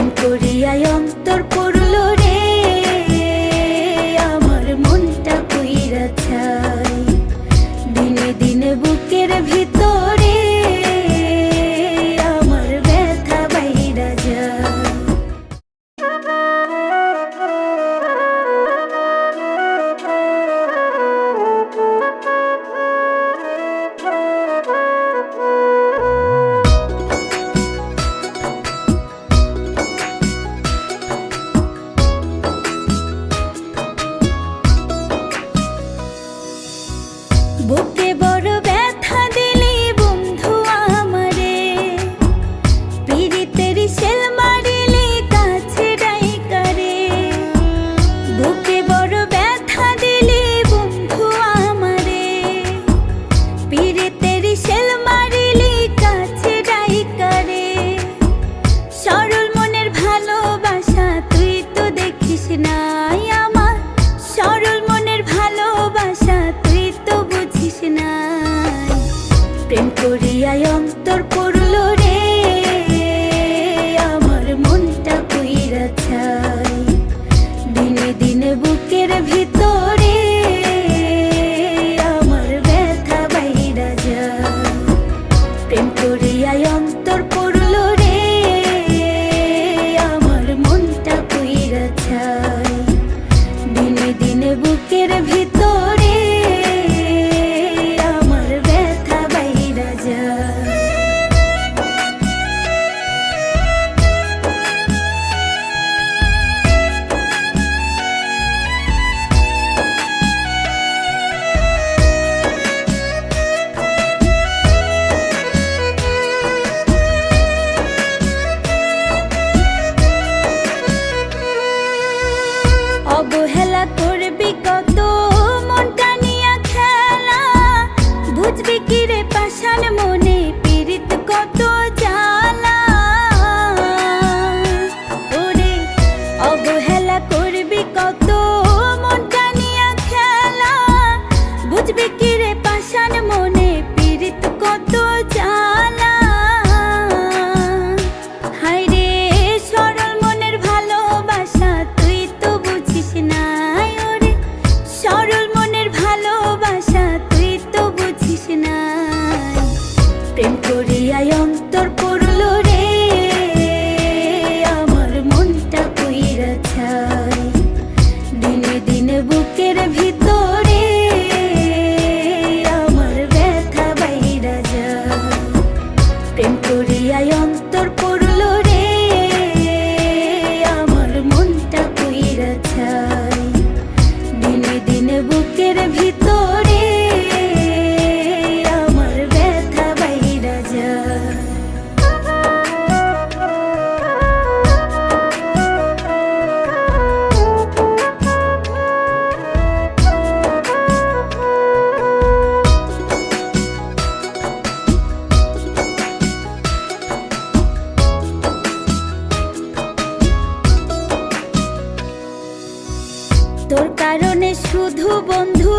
প্রেম করিয়াই অন্তর পড়ল রে, আমার মনটা কইরা চাই। দিনে দিনে বুকের ভিতরে আমার ব্যথা বাইরা যায়। বুকে বড় ব্যথা দিলি বন্ধু আমারে, পীড়িতের শেল মারিলি কাছে ডাইকারে। বুকে বড় ব্যথা দিলি বন্ধু আমারে, পীড়িতের শেল মারিলি কাছে ডাইকারে। সরল মনের ভালোবাসা তুই তো দেখিস নাই আমার, সরল মনের ভালোবাসা তুই তো বুঝিস নাই। প্রেম করিয়াই অন্তর পড়ল রে, আমার মনটা কইরা চাই। দিনে দিনে বুকের ভিতরে আমার ব্যথা বাইরা যায়। প্রেম করিয়াই অন্তর পড়ল রে, আমার মনটা কইরা চাই। দিনে দিনে বুকের ভিতরে আমার ব্যথা বাইরা যায়। অবহেলা করবি কত মনটা নিয়া খেলা, বুঝবি কি রে পাষাণ মনে পীড়িত কত জ্বালা। ওরে অবহেলা করবি কত মনটা নিয়া খেলা, বুঝবি কি রে পাষাণ মনে পীড়িত কত জ্বালা। হায় রে সরল মনের ভালোবাসা তুই তো বুঝিস নাই, ওরে সরল মনের ভালোবাসা তুই তো বুঝিস নাই। প্রেম করিয়াই অন্তর পড়ল রে, আমার মনটা কইরা চাই। দিনে দিনে বুকের ভিতরে আমার ব্যথা বাইরা যায়। প্রেম করিয়াই অন্তর পড়ল রে, আমার মনটা কইরা চাই। দিনে দিনে বুকের ভিতরে আমার ব্যথা বাইরা যায়। তোর কারণে শুধু বন্ধু